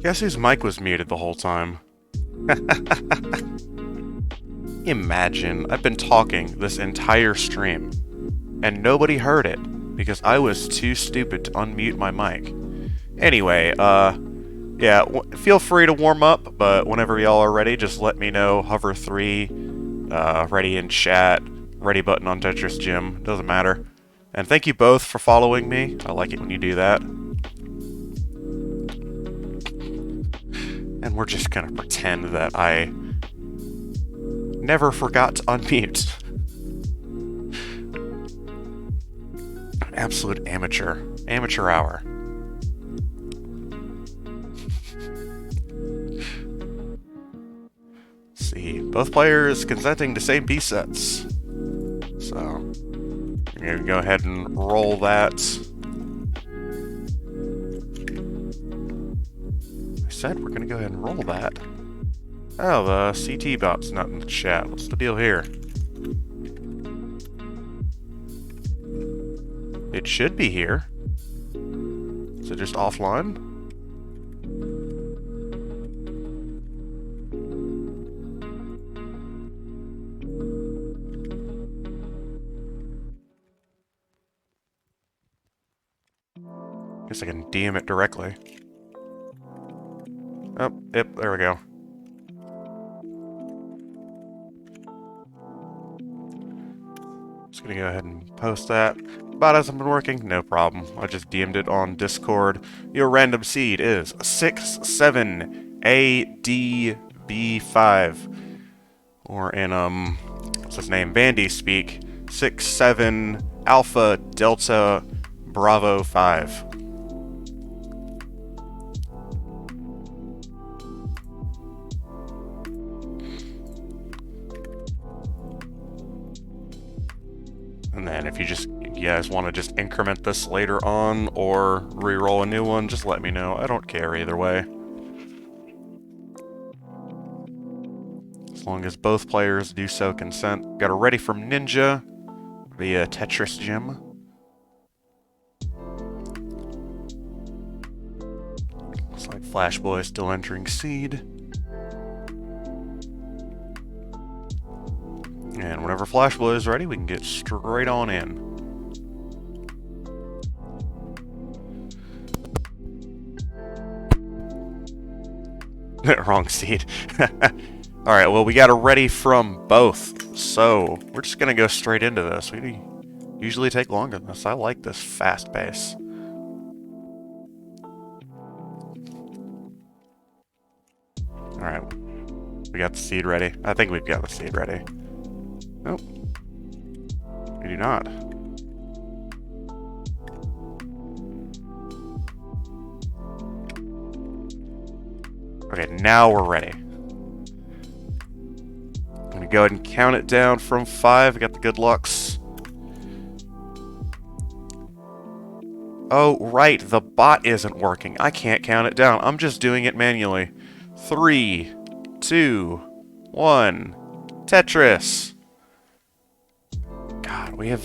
Guess whose mic was muted the whole time? Imagine, I've been talking this entire stream, and nobody heard it, because I was too stupid to unmute my mic. Anyway, yeah, feel free to warm up, but whenever y'all are ready, just let me know. Hover 3, ready in chat, ready button on Tetris Gym, doesn't matter. And thank you both for following me. I like it when you do that. And we're just gonna pretend that I never forgot to unmute. Absolute amateur. Amateur hour. Let's see. Both players consenting to same piece sets. So, I'm gonna go ahead and roll that. I said we're gonna go ahead and roll that. Oh, the CT bot's not in the chat. What's the deal here? It should be here. Is it just offline? Guess I can DM it directly. Oh, yep, there we go. Just gonna go ahead and post that. Bot hasn't been working? No problem. I just DM'd it on Discord. Your random seed is 67ADB5. Or in, what's his name? Bandy speak. 67 Alpha Delta Bravo 5. And then if you guys want to just increment this later on or re-roll a new one, just let me know. I don't care either way. As long as both players do so consent. Got a ready from Ninja via Tetris Gym. Looks like Flashboy still entering seed. And whenever Flashboy is ready, we can get straight on in. Wrong seed. Alright, well, we got a ready from both, so we're just gonna go straight into this. We usually take longer than this. I like this fast pace. Alright, we got the seed ready. I think we've got the seed ready. Nope. We do not. Okay, now we're ready. I'm gonna go ahead and count it down from 5. We got the good lucks. Oh, right, the bot isn't working. I can't count it down. I'm just doing it manually. 3, 2, 1. Tetris! God, we're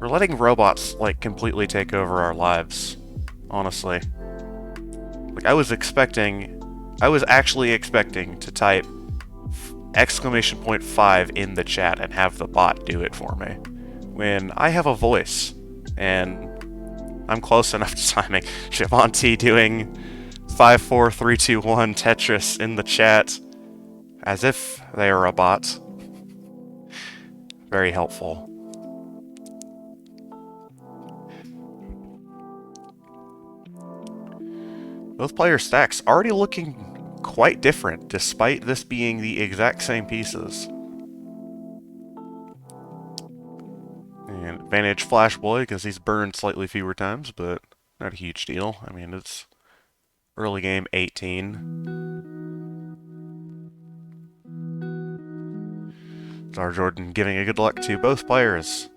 letting robots, like, completely take over our lives. Honestly. Like, I was actually expecting to type !5 in the chat and have the bot do it for me. When I have a voice, and I'm close enough to timing Siobhan T doing 5, 4, 3, 2, 1 Tetris in the chat as if they are a bot. Very helpful. Both player stacks already looking quite different, despite this being the exact same pieces. And advantage Flashboy, because he's burned slightly fewer times, but not a huge deal. I mean, it's early game 18. Czar Jordan giving a good luck to both players.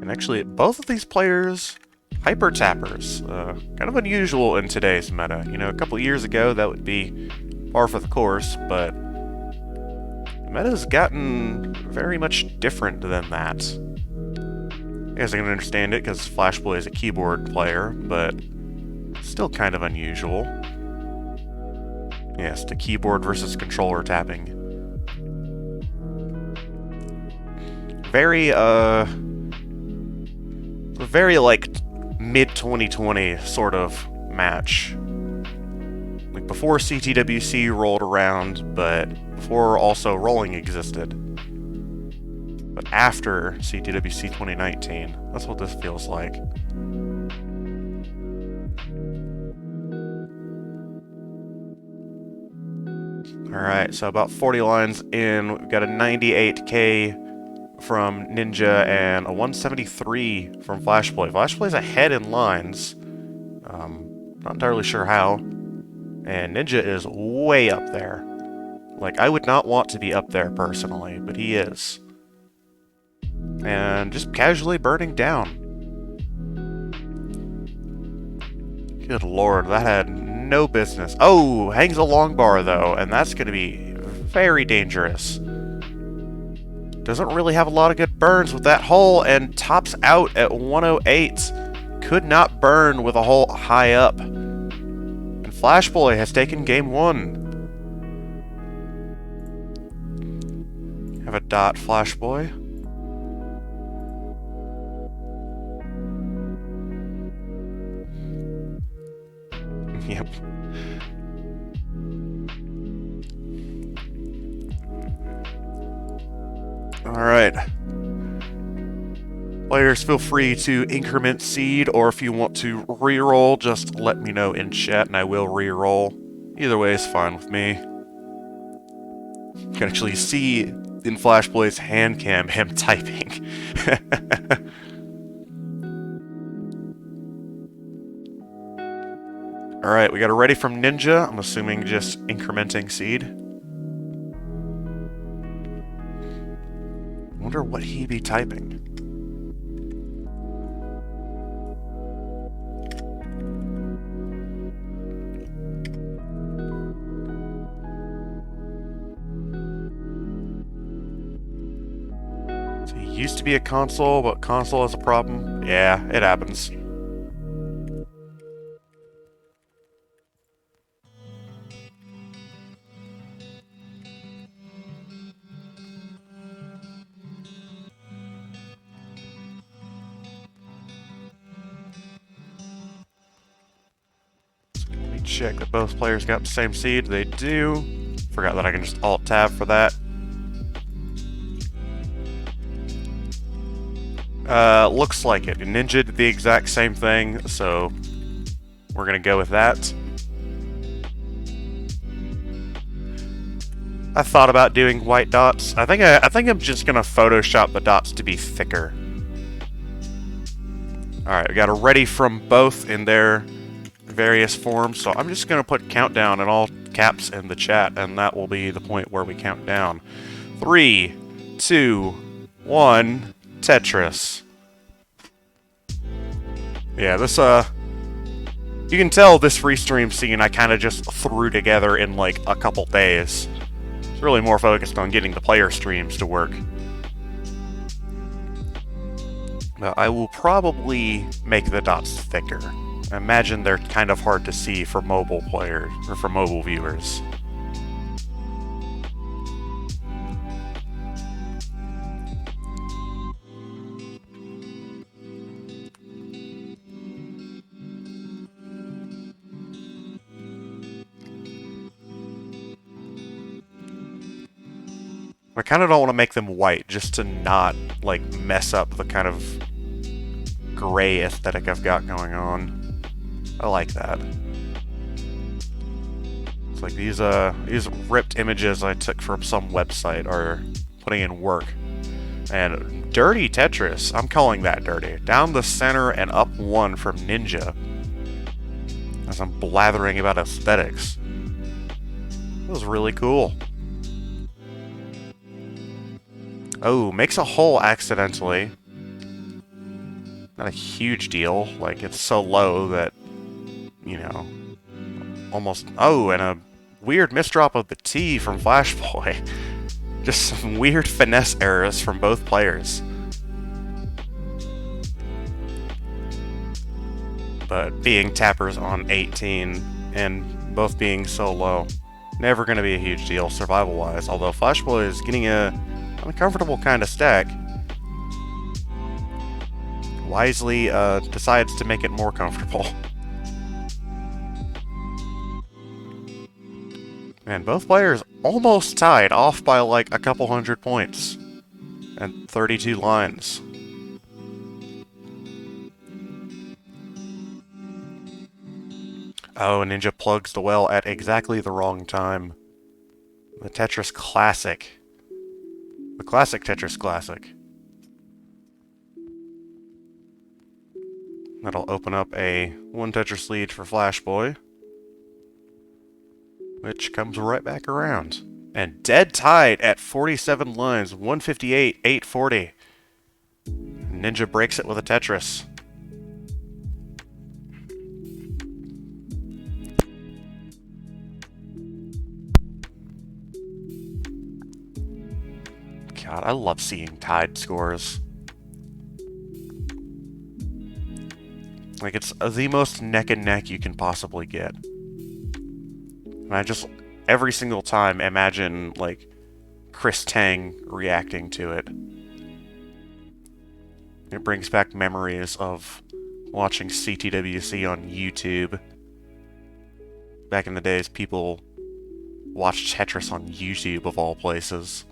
And actually, both of these players, hyper tappers. Kind of unusual in today's meta. You know, a couple years ago, that would be par for the course, but the meta's gotten very much different than that. I guess I can understand it because Flashboy is a keyboard player, but still kind of unusual. Yes, the keyboard versus controller tapping. Very, like, mid-2020 sort of match. Like, before CTWC rolled around, but before also rolling existed. But after CTWC 2019, that's what this feels like. Alright, so about 40 lines in, we've got a 98k from Ninja and a 173 from Flashboy. Flashboy's ahead in lines. Not entirely sure how. And Ninja is way up there. Like, I would not want to be up there personally, but he is. And just casually burning down. Good lord, that had no business. Oh, hangs a long bar though, and that's going to be very dangerous. Doesn't really have a lot of good burns with that hole, and tops out at 108. Could not burn with a hole high up. And Flashboy has taken game 1. Have a dot, Flashboy. Yep. Alright. Players, feel free to increment seed, or if you want to reroll, just let me know in chat and I will reroll. Either way is fine with me. You can actually see in Flashboy's hand cam him typing. Alright, we got a ready from Ninja. I'm assuming just incrementing seed. Wonder what he'd be typing. So he used to be a console, but console has a problem. Yeah, it happens. Check that both players got the same seed. They do. Forgot that I can just Alt-Tab for that. Looks like it. Ninja did the exact same thing, so we're gonna go with that. I thought about doing white dots. I think I'm just gonna Photoshop the dots to be thicker. Alright, we got a ready from both in their various forms, so I'm just gonna put countdown in all caps in the chat, and that will be the point where we count down. 3, 2, 1, Tetris. Yeah, this, you can tell this free stream scene I kind of just threw together in, like, a couple days. It's really more focused on getting the player streams to work. Now, I will probably make the dots thicker. I imagine they're kind of hard to see for mobile players, or for mobile viewers. I kind of don't want to make them white, just to not, like, mess up the kind of gray aesthetic I've got going on. I like that. It's like these ripped images I took from some website are putting in work. And dirty Tetris, I'm calling that dirty. Down the center and up 1 from Ninja. As I'm blathering about aesthetics. That was really cool. Oh, makes a hole accidentally. Not a huge deal. Like, it's so low that, you know, almost... Oh, and a weird misdrop of the T from Flashboy. Just some weird finesse errors from both players. But being tappers on 18 and both being so low, never going to be a huge deal survival-wise. Although Flashboy is getting a uncomfortable kind of stack. Wisely decides to make it more comfortable. And both players almost tied, off by like a couple hundred points. And 32 lines. Oh, Ninja plugs the well at exactly the wrong time. The Tetris Classic. The classic Tetris Classic. That'll open up a 1 Tetris lead for Flashboy, which comes right back around. And dead tied at 47 lines, 158, 840. Ninja breaks it with a Tetris. God, I love seeing tied scores. Like, it's the most neck and neck you can possibly get. And I just, every single time, imagine, like, Chris Tang reacting to it. It brings back memories of watching CTWC on YouTube. Back in the days, people watched Tetris on YouTube, of all places.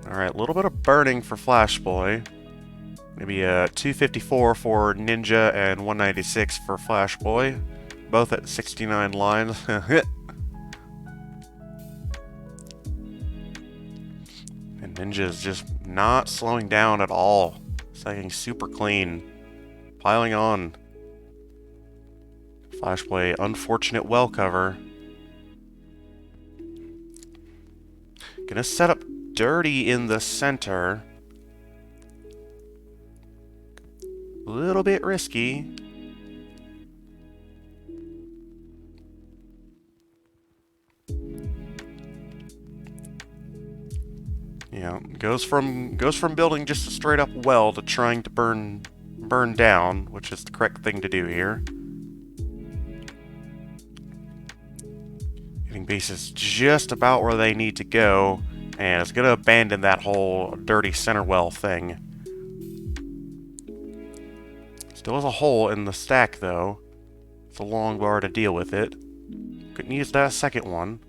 Alright, a little bit of burning for Flashboy. Maybe a 254 for Ninja and 196 for Flashboy. Both at 69 lines. And Ninja is just not slowing down at all. Staying super clean. Piling on. Flashboy, unfortunate well cover. Gonna set up dirty in the center. A little bit risky. Yeah, goes from building just a straight up well to trying to burn down, which is the correct thing to do here. Getting pieces just about where they need to go, and it's gonna abandon that whole dirty center well thing. Still has a hole in the stack, though. It's a long bar to deal with it. Couldn't use that second one.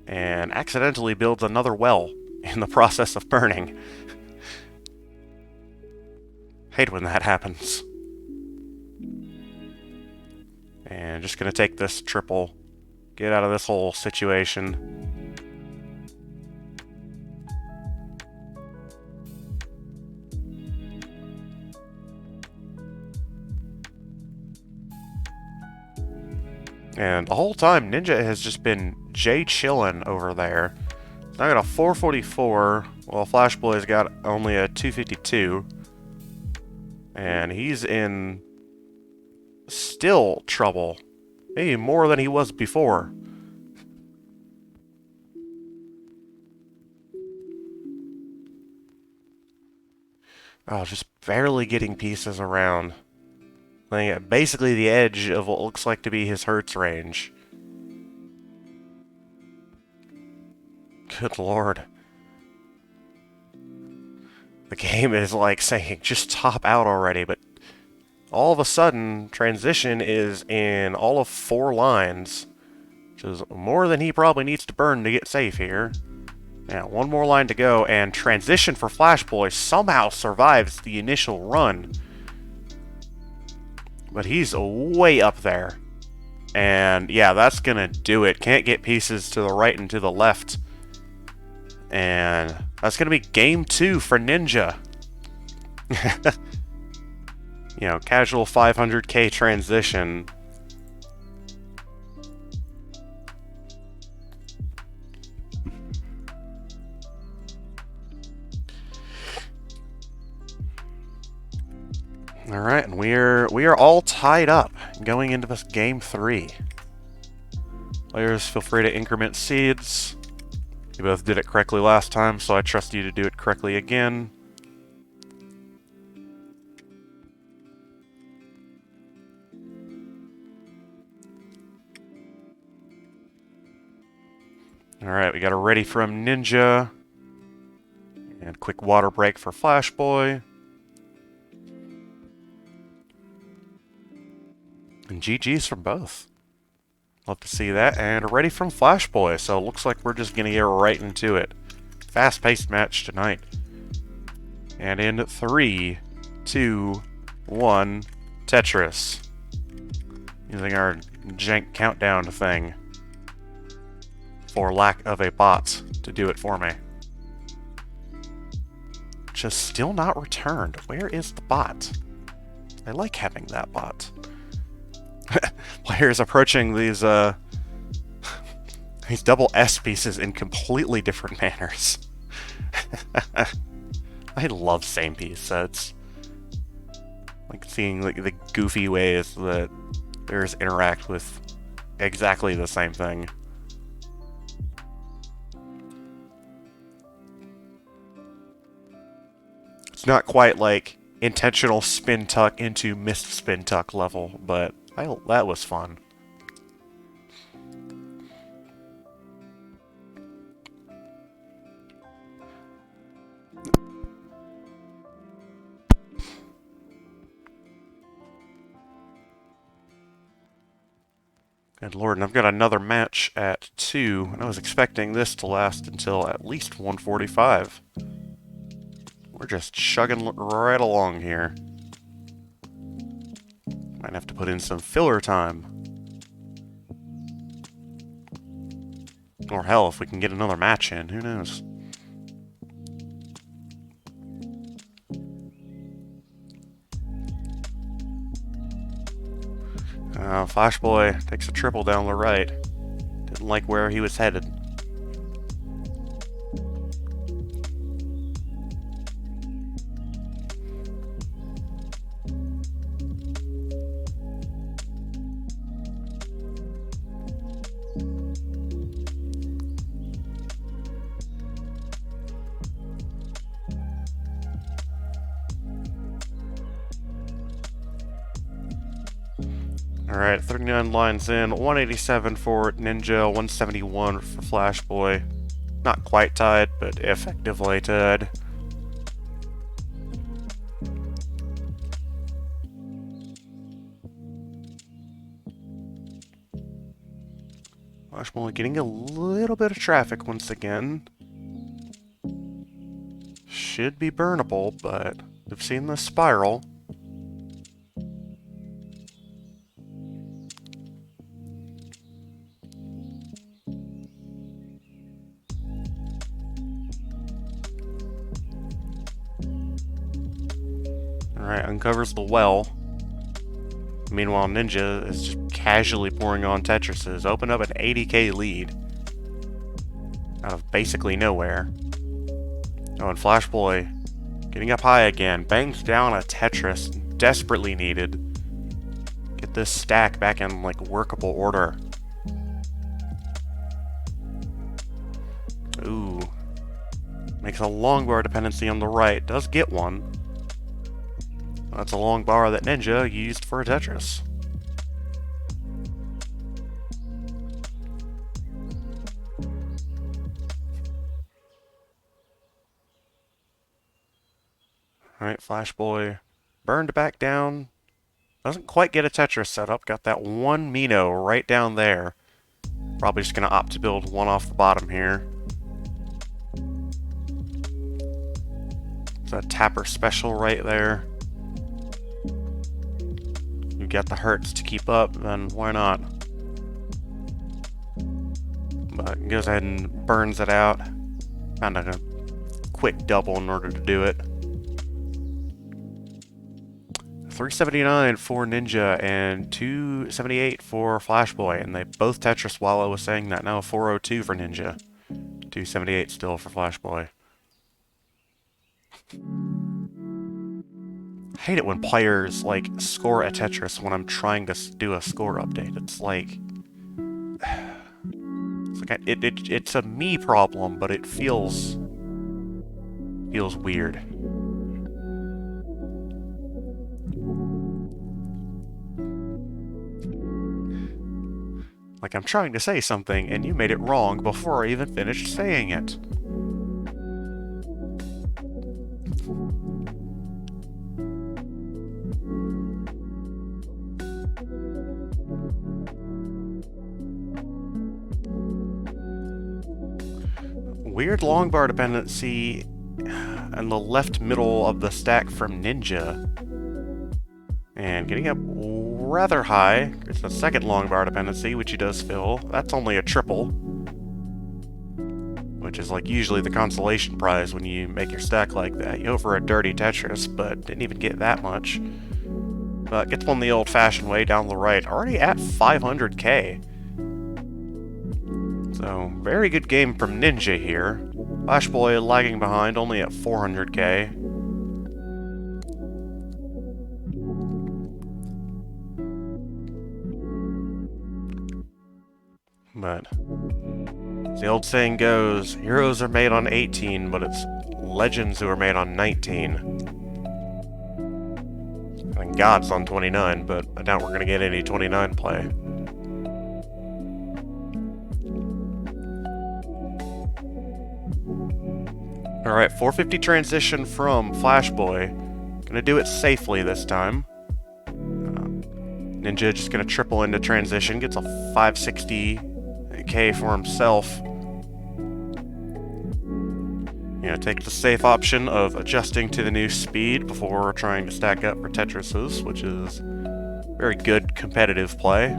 And accidentally builds another well in the process of burning. Hate when that happens. And just gonna take this triple. Get out of this whole situation. And the whole time, Ninja has just been chillin' over there. Now I got a 444, while Flashboy's got only a 252. And he's in still trouble. Maybe more than he was before. Oh, just barely getting pieces around. Like, basically the edge of what looks like to be his Hertz range. Good lord. The game is like saying, just top out already, but all of a sudden, transition is in all of 4 lines, which is more than he probably needs to burn to get safe here. Now, 1 more line to go, and transition for Flashboy somehow survives the initial run. But he's way up there. And yeah, that's gonna do it. Can't get pieces to the right and to the left. And that's gonna be game 2 for Ninja. You know, casual 500k transition. Alright, and we are all tied up going into this game 3. Players, feel free to increment seeds. You both did it correctly last time, so I trust you to do it correctly again. Alright, we got a ready from Ninja. And quick water break for Flash Boy. And GG's from both. Love to see that. And ready from Flash Boy, so it looks like we're just going to get right into it. Fast-paced match tonight. And in 3, 2, 1, Tetris. Using our jank countdown thing. For lack of a bot to do it for me. Just still not returned. Where is the bot? I like having that bot. Players approaching these double S pieces in completely different manners. I love same piece sets. Like seeing like the goofy ways that players interact with exactly the same thing. It's not quite like intentional spin tuck into missed spin tuck level, but that was fun. Good lord, and I've got another match at 2, and I was expecting this to last until at least 1:45. We're just chugging right along here. Might have to put in some filler time. Or hell, if we can get another match in, who knows? Flash Boy takes a triple down the right. Didn't like where he was headed. Alright, 39 lines in, 187 for Ninja, 171 for Flash Boy. Not quite tied, but effectively tied. Flash Boy getting a little bit of traffic once again. Should be burnable, but we've seen the spiral. Alright, uncovers the well. Meanwhile, Ninja is just casually pouring on Tetrises. Open up an 80k lead. Out of basically nowhere. Oh, and Flash Boy getting up high again. Bangs down a Tetris. Desperately needed. Get this stack back in, like, workable order. Ooh. Makes a long bar dependency on the right. Does get one. That's a long bar that Ninja used for a Tetris. Alright, Flash Boy burned back down. Doesn't quite get a Tetris set up. Got that one Mino right down there. Probably just going to opt to build one off the bottom here. It's a tapper special right there. You got the Hertz to keep up, then why not? But goes ahead and burns it out. Found a quick double in order to do it. 379 for Ninja and 278 for Flash Boy, and they both Tetris while I was saying that. Now 402 for Ninja. 278 still for Flash Boy. hate it when players, like, score a Tetris when I'm trying to do a score update. It's like... It's a me problem, but it feels weird. Like I'm trying to say something, and you made it wrong before I even finished saying it. Weird long bar dependency in the left middle of the stack from Ninja. And getting up rather high. It's the second long bar dependency, which he does fill. That's only a triple. Which is like usually the consolation prize when you make your stack like that. You go for a dirty Tetris, but didn't even get that much. But gets one the old-fashioned way down the right. Already at 500k. So, very good game from Ninja here. Flash Boy lagging behind, only at 400k. But, as the old saying goes, heroes are made on 18, but it's legends who are made on 19. I mean, God's on 29, but I doubt we're going to get any 29 play. Alright, 450 transition from Flash Boy. Gonna do it safely this time. Ninja just gonna triple into transition, gets a 560k for himself. Take the safe option of adjusting to the new speed before trying to stack up for Tetrises, which is very good competitive play.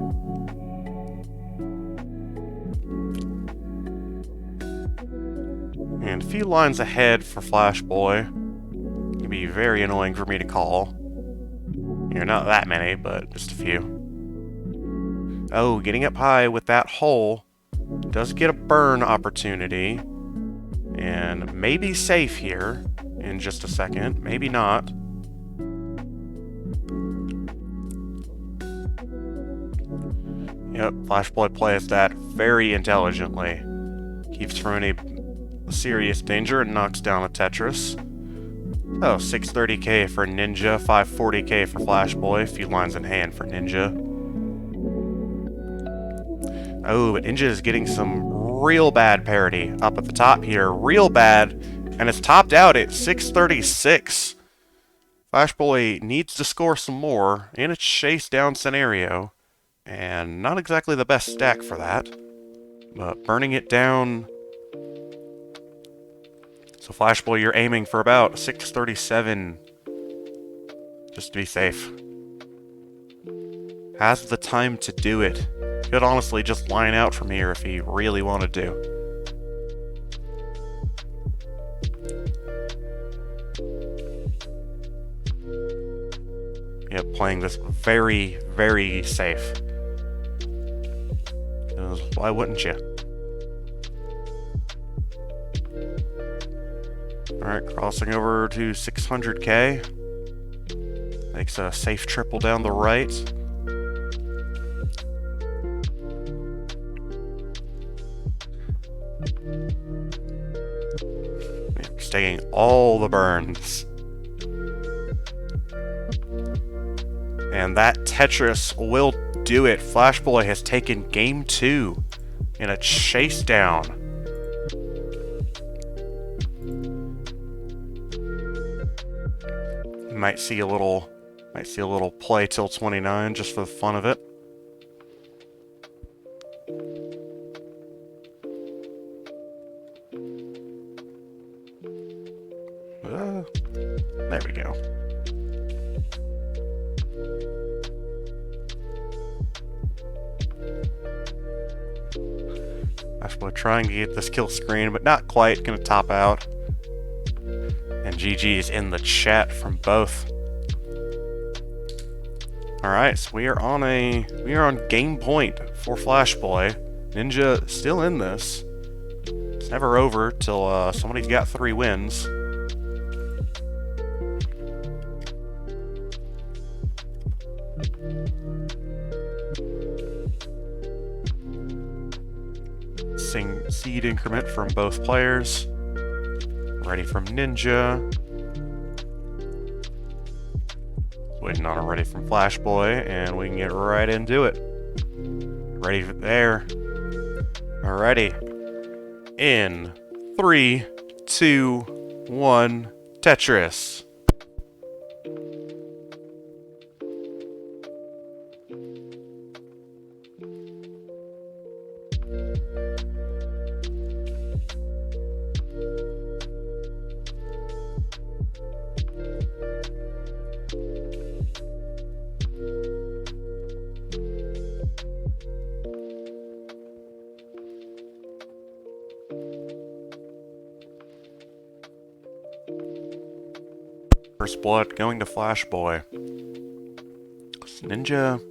And a few lines ahead for Flash Boy. It'd be very annoying for me to call. Not that many, but just a few. Oh, getting up high with that hole. Does get a burn opportunity. And maybe safe here in just a second. Maybe not. Yep, Flash Boy plays that very intelligently. Keeps from any serious danger and knocks down a Tetris. Oh, 630k for Ninja, 540k for Flash Boy, a few lines in hand for Ninja. Oh, but Ninja is getting some real bad parity up at the top here, real bad, and it's topped out at 636. Flash Boy needs to score some more in a chase down scenario, and not exactly the best stack for that, but burning it down. So Flash Boy, you're aiming for about 637, just to be safe. Has the time to do it. Could honestly just line out from here if he really wanted to. Yep, playing this very, very safe. 'Cause why wouldn't you? Alright, crossing over to 600k. Makes a safe triple down the right. Just taking all the burns. And that Tetris will do it. Flash Boy has taken game 2 in a chase down. Might see a little play till 29 just for the fun of it. There we go. Flash Boy trying to get this kill screen, but not quite. Gonna top out. And GG's in the chat from both. Alright, so we are on game point for Flash Boy. Ninja still in this. It's never over till somebody's got 3 wins. increasing seed increment from both players. Ready from Ninja. Waiting on a ready from Flash Boy, and we can get right into it. Ready there. Alrighty. In 3, 2, 1, Tetris. First blood going to Flash Boy. Ninja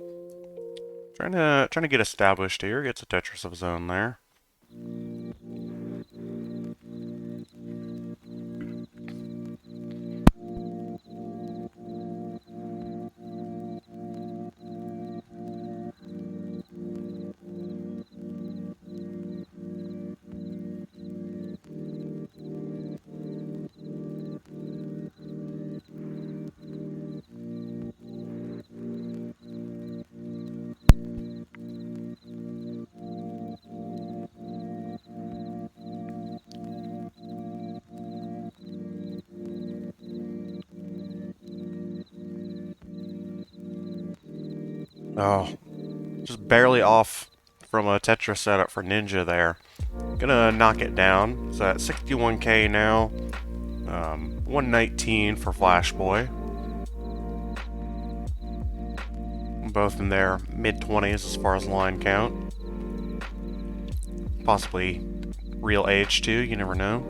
trying to get established here. Gets a Tetris of his own there. Oh, just barely off from a Tetris setup for Ninja there. Gonna knock it down. It's at 61k now. 119 for Flash Boy. Both in their mid-20s as far as line count. Possibly real age too, you never know.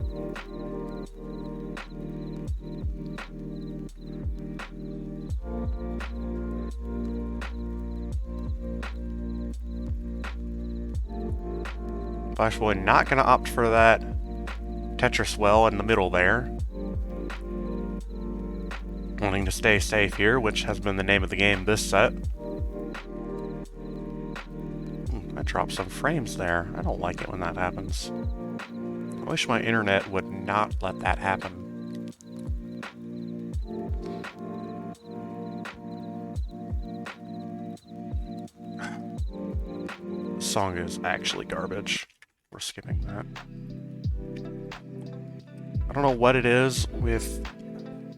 Flash Boy not going to opt for that Tetris well in the middle there. Wanting to stay safe here, which has been the name of the game this set. I dropped some frames there. I don't like it when that happens. I wish my internet would not let that happen. This song is actually garbage. We're skipping that. I don't know what it is with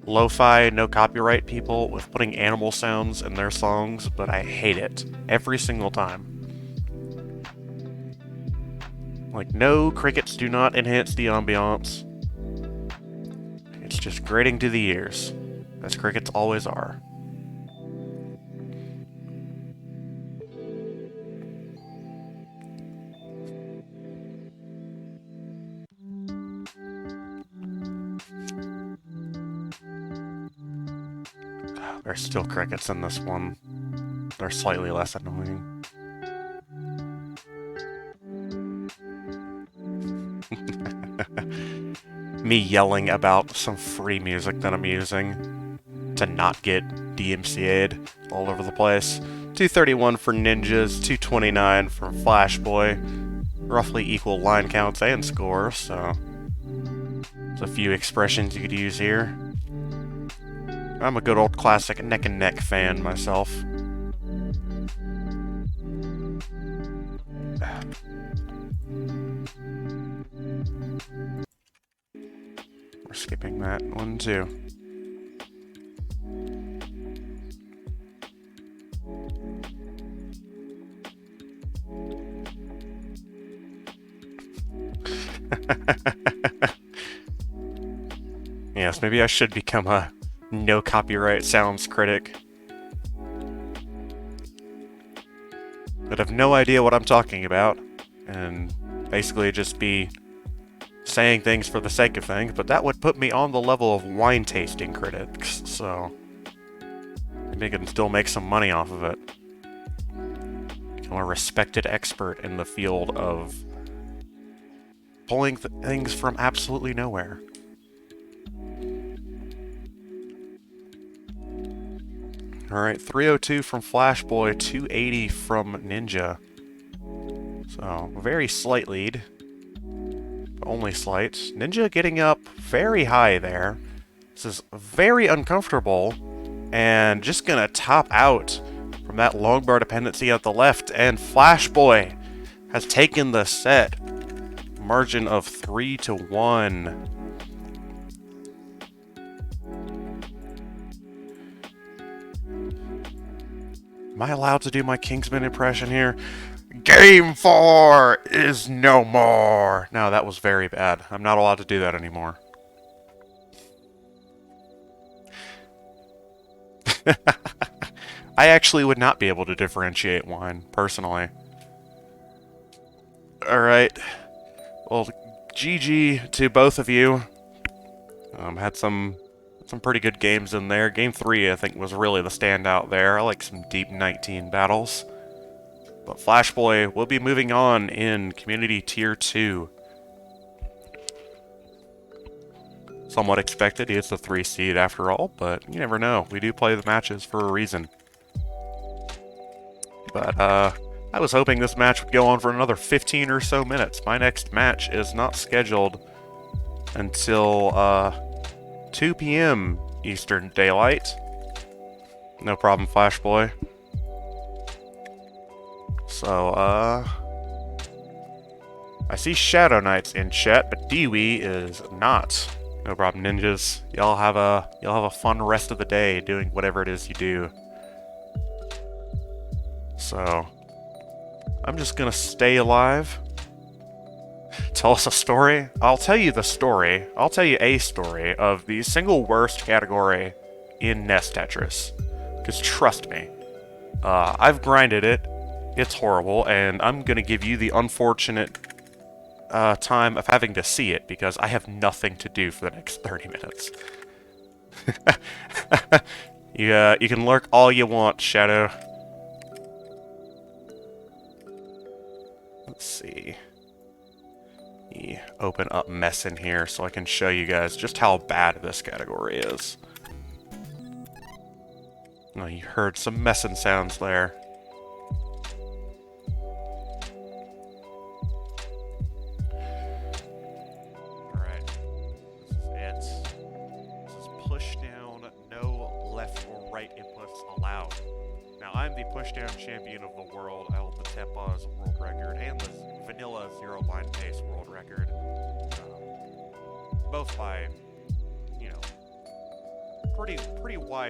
lo-fi, no copyright people with putting animal sounds in their songs, but I hate it every single time. Like, no, crickets do not enhance the ambiance. It's just grating to the ears, as crickets always are. There's still crickets in this one. They're slightly less annoying. Me yelling about some free music that I'm using to not get DMCA'd all over the place. 231 for Ninjas, 229 for Flash Boy. Roughly equal line counts and scores, so there's a few expressions you could use here. I'm a good old classic neck and neck fan myself. We're skipping that one too. Yes, maybe I should become a no copyright sounds critic. But have no idea what I'm talking about, and basically just be saying things for the sake of things, but that would put me on the level of wine tasting critics, so maybe I can still make some money off of it. I'm a respected expert in the field of pulling things from absolutely nowhere. Alright, 302 from Flash Boy, 280 from Ninja. So, very slight lead. only slight. Ninja getting up very high there. This is very uncomfortable, and just gonna top out from that long bar dependency at the left, and Flash Boy has taken the set. Margin of 3-1. Am I allowed to do my Kingsman impression here? Game 4 is no more. No, that was very bad. I'm not allowed to do that anymore. I actually would not be able to differentiate wine, personally. Alright. Well, GG to both of you. Had some pretty good games in there. Game 3, I think, was really the standout there. I like some deep 19 battles. But Flash Boy will be moving on in Community Tier 2. Somewhat expected, he is the 3 seed after all, but you never know. We do play the matches for a reason. But, I was hoping this match would go on for another 15 or so minutes. My next match is not scheduled until, 2 p.m. Eastern Daylight. No problem, Flash Boy. So, I see Shadow Knights in chat, but Dewey is not. No problem, ninjas. Y'all have a fun rest of the day doing whatever it is you do. So, I'm just gonna stay alive. Tell us a story? I'll tell you the story. I'll tell you a story of the single worst category in NES Tetris. Because trust me, I've grinded it. It's horrible, and I'm gonna give you the unfortunate time of having to see it because I have nothing to do for the next 30 minutes. You can lurk all you want, Shadow. Let's see. Open up mess in here so I can show you guys just how bad this category is. Oh, you heard some messing sounds there. Alright. This is it. This is push down, no left or right inputs allowed. Now, I'm the push down champion of the world. I hold the Tepa's world record and the vanilla zero line pace world record. Both by, you know, pretty wide